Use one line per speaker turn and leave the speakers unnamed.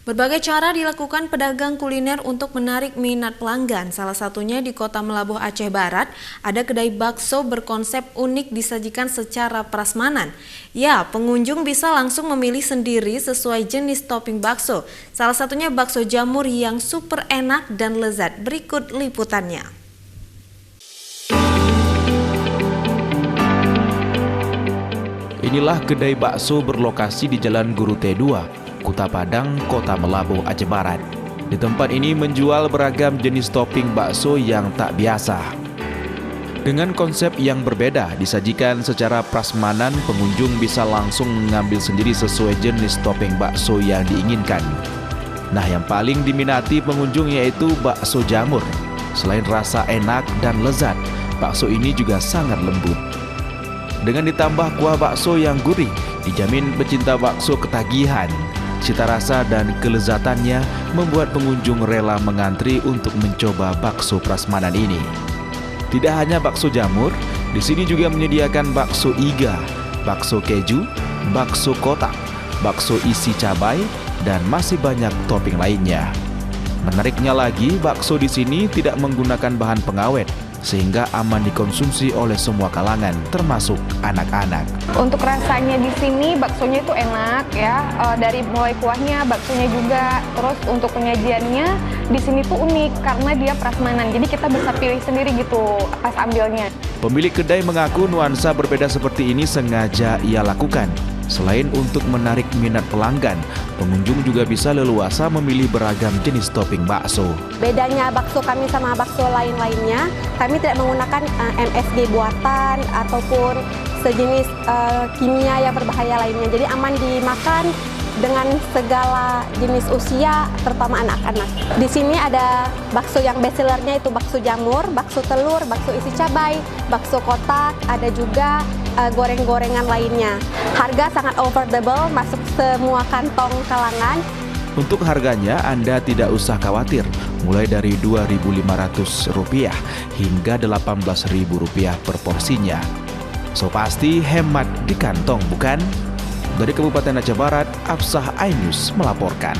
Berbagai cara dilakukan pedagang kuliner untuk menarik minat pelanggan. Salah satunya di Kota Melabuh, Aceh Barat, ada kedai bakso berkonsep unik disajikan secara prasmanan. Ya, pengunjung bisa langsung memilih sendiri sesuai jenis topping bakso. Salah satunya bakso jamur yang super enak dan lezat. Berikut liputannya.
Inilah kedai bakso berlokasi di Jalan Guru T2, Kuta Padang, Kota Melabuh, Aceh Barat. Di tempat ini menjual beragam jenis topping bakso yang tak biasa. Dengan konsep yang berbeda, disajikan secara prasmanan, pengunjung bisa langsung mengambil sendiri sesuai jenis topping bakso yang diinginkan. Nah, yang paling diminati pengunjung yaitu bakso jamur. Selain rasa enak dan lezat, bakso ini juga sangat lembut. Dengan ditambah kuah bakso yang gurih, dijamin pecinta bakso ketagihan. Cita rasa dan kelezatannya membuat pengunjung rela mengantri untuk mencoba bakso prasmanan ini. Tidak hanya bakso jamur, di sini juga menyediakan bakso iga, bakso keju, bakso kotak, bakso isi cabai, dan masih banyak topping lainnya. Menariknya lagi, bakso di sini tidak menggunakan bahan pengawet, sehingga aman dikonsumsi oleh semua kalangan, termasuk anak-anak.
Untuk rasanya di sini baksonya itu enak ya, dari mulai kuahnya, baksonya juga. Terus untuk penyajiannya di sini tuh unik karena dia prasmanan, jadi kita bisa pilih sendiri gitu pas ambilnya.
Pemilik kedai mengaku nuansa berbeda seperti ini sengaja ia lakukan. Selain untuk menarik minat pelanggan, pengunjung juga bisa leluasa memilih beragam jenis topping bakso.
Bedanya bakso kami sama bakso lain-lainnya, kami tidak menggunakan MSG buatan ataupun sejenis kimia yang berbahaya lainnya. Jadi aman dimakan dengan segala jenis usia, terutama anak-anak. Di sini ada bakso yang bestsellernya itu bakso jamur, bakso telur, bakso isi cabai, bakso kotak, ada juga goreng-gorengan lainnya. Harga sangat affordable, masuk semua kantong kalangan.
Untuk harganya Anda tidak usah khawatir, mulai dari Rp2.500 hingga Rp18.000 per porsinya. So pasti hemat di kantong, bukan? Dari Kabupaten Aceh Barat, Afsah iNews melaporkan.